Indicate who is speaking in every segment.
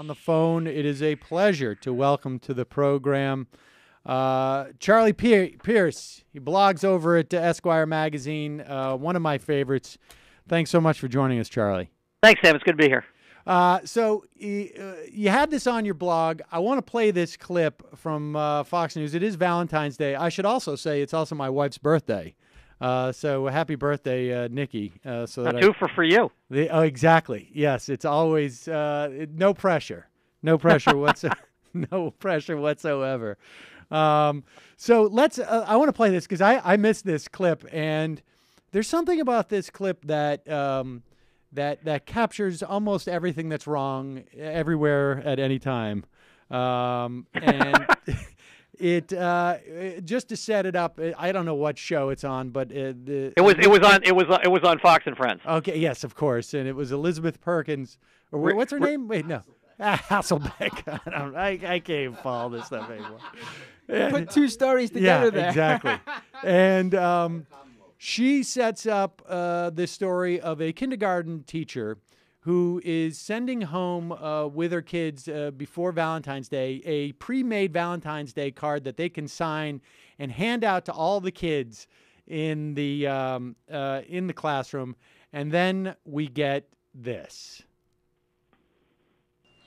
Speaker 1: on the phone. It is a pleasure to welcome to the program Charlie Pierce. He blogs over at Esquire Magazine, one of my favorites. Thanks so much for joining us, Charlie.
Speaker 2: Thanks, Sam. It's good to be here.
Speaker 1: So you had this on your blog. I want to play this clip from Fox News. It is Valentine's Day. I should also say it's also my wife's birthday. So happy birthday, Nikki.
Speaker 2: Two for you.
Speaker 1: Oh, exactly. Yes, it's always no pressure. No pressure no pressure whatsoever. So let's. I want to play this because I missed this clip, and there's something about this clip that that captures almost everything that's wrong everywhere at any time. And it just to set it up, I don't know what show it's on, but it was on Fox and Friends. Okay, yes, of course, and it was Elizabeth Perkins, or what's her name? Wait, no, Hasselbeck. I can't even follow this stuff anymore.
Speaker 3: Put two stories together there.
Speaker 1: Exactly. And she sets up the story of a kindergarten teacher who is sending home with her kids before Valentine's Day a pre-made Valentine's Day card that they can sign and hand out to all the kids in the classroom. And then we get this.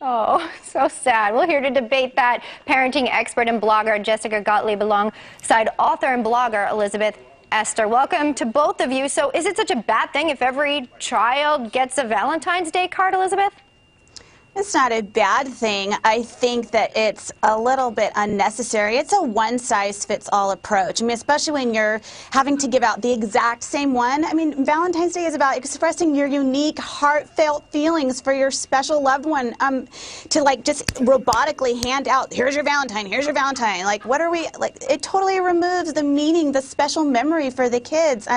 Speaker 4: Oh, so sad. We're here to debate that. Parenting expert and blogger Jessica Gottlieb alongside author and blogger Elizabeth Esther. Welcome to both of you. So is it such a bad thing if every child gets a Valentine's Day card, Elizabeth?
Speaker 5: It's not a bad thing. I think that it's a little bit unnecessary. It's a one-size-fits-all approach. I mean, especially when you're having to give out the exact same one. I mean, Valentine's Day is about expressing your unique, heartfelt feelings for your special loved one. To like just robotically hand out, here's your Valentine, here's your Valentine. Like, what are we, like, it totally removes the meaning, the special memory for the kids.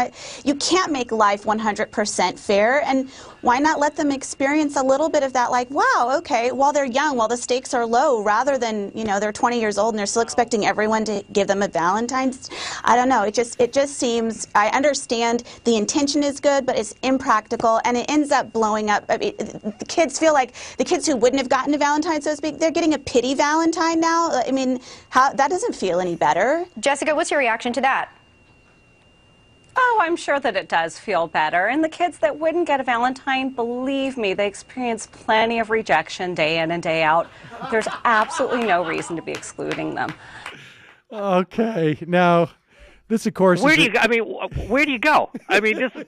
Speaker 5: You can't make life 100% fair, and why not let them experience a little bit of that, like, wow, okay, while they're young, while the stakes are low, rather than, you know, they're 20 years old and they're still expecting everyone to give them a Valentine's. I don't know. It just seems, I understand the intention is good, but it's impractical, and it ends up blowing up. I mean, the kids feel like the kids who wouldn't have gotten a Valentine, so to speak, they're getting a pity Valentine now. I mean, that doesn't feel any better.
Speaker 4: Jessica, what's your reaction to that?
Speaker 6: Oh, I'm sure that it does feel better. And the kids that wouldn't get a Valentine, believe me, they experience plenty of rejection day in and day out. There's absolutely no reason to be excluding them.
Speaker 1: Okay, now this, of course,
Speaker 2: where do you go? I mean, this is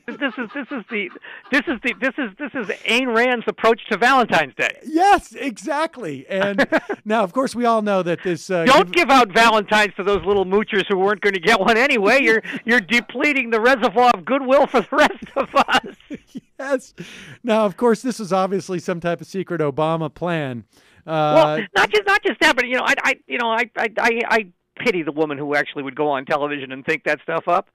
Speaker 2: Ayn Rand's approach to Valentine's Day.
Speaker 1: Yes, exactly. And now, of course, we all know that this
Speaker 2: don't give out Valentines to those little moochers who weren't going to get one anyway. You're depleting the reservoir of goodwill for the rest of us.
Speaker 1: Yes. Now, of course, this was obviously some type of secret Obama plan.
Speaker 2: Well, not just that, but I pity the woman who actually would go on television and think that stuff up.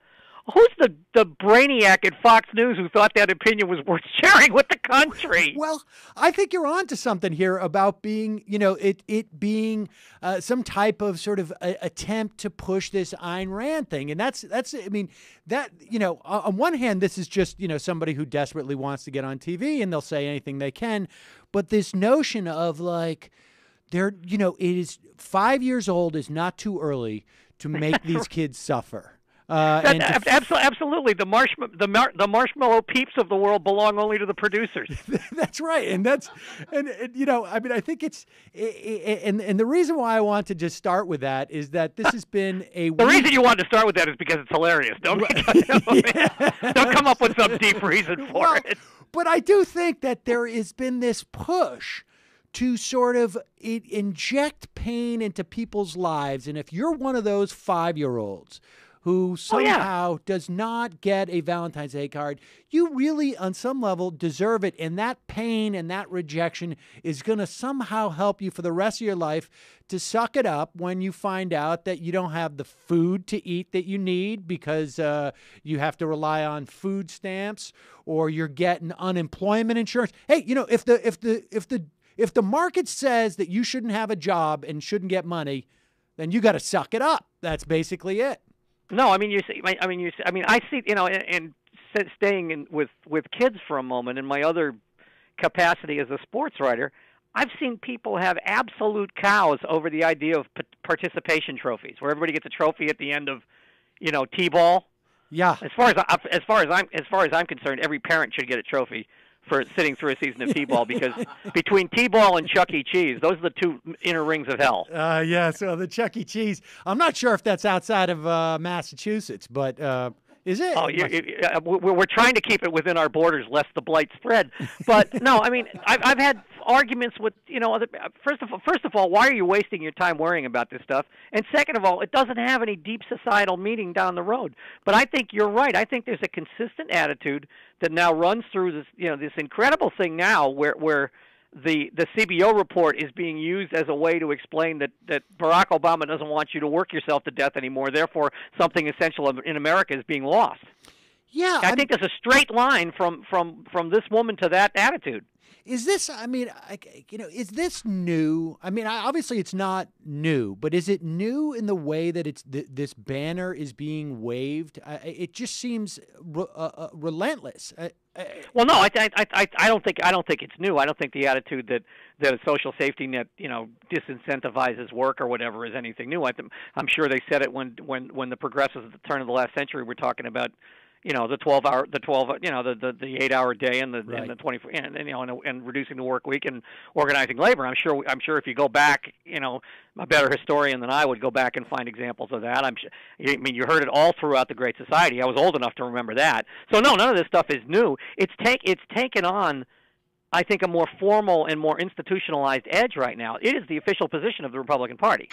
Speaker 2: Who's the brainiac at Fox News who thought that opinion was worth sharing with the country?
Speaker 1: Well, I think you're on to something here about being, it being some type of sort of attempt to push this Ayn Rand thing. And that's, I mean, that, on one hand, this is just, somebody who desperately wants to get on TV and they'll say anything they can. But this notion of like, it is 5 years old is not too early to make these kids suffer.
Speaker 2: Absolutely, the marshmallow peeps of the world belong only to the producers.
Speaker 1: That's right, and I mean, I think it's, and the reason why I want to just start with that is that this has been a.
Speaker 2: The reason you want to start with that is because it's hilarious. Don't come up with some deep reason for it.
Speaker 1: But I do think that there has been this push to sort of inject pain into people's lives. And if you're one of those 5-year-olds who somehow does not get a Valentine's Day card, you really, on some level, deserve it. And that pain and that rejection is going to somehow help you for the rest of your life to suck it up when you find out that you don't have the food to eat that you need because you have to rely on food stamps, or you're getting unemployment insurance. Hey, if the market says that you shouldn't have a job and shouldn't get money, then you got to suck it up. That's basically it.
Speaker 2: No, I mean, I see, and staying with kids for a moment in my other capacity as a sports writer, I've seen people have absolute cows over the idea of participation trophies, where everybody gets a trophy at the end of, T-ball.
Speaker 1: Yeah.
Speaker 2: As far as I'm concerned, every parent should get a trophy for sitting through a season of T-ball, because between T-ball and Chuck E. Cheese, those are the two inner rings of hell.
Speaker 1: Yeah, so the Chuck E. Cheese, I'm not sure if that's outside of Massachusetts, but is it?
Speaker 2: Oh, we're trying to keep it within our borders, lest the blight spread. But no, I mean, I've had arguments with, other. First of all, why are you wasting your time worrying about this stuff? And second of all, it doesn't have any deep societal meaning down the road. But I think you're right. I think there's a consistent attitude that now runs through this, this incredible thing now where the CBO report is being used as a way to explain that Barack Obama doesn't want you to work yourself to death anymore. Therefore, something essential in America is being lost.
Speaker 1: Yeah,
Speaker 2: I think there's a straight line from this woman to that attitude.
Speaker 1: Is this, is this new? I mean, obviously it's not new, but is it new in the way that it's this banner is being waved? It just seems relentless.
Speaker 2: Well, no, I don't think it's new. I don't think the attitude that a social safety net, disincentivizes work or whatever is anything new. I'm sure they said it when the progressives at the turn of the last century were talking about, the 8-hour day and the 24, and reducing the work week and organizing labor. I'm sure if you go back, a better historian than I would go back and find examples of that. You heard it all throughout the Great Society. I was old enough to remember that. So no, none of this stuff is new. It's taken on, I think, a more formal and more institutionalized edge right now. It is the official position of the Republican Party.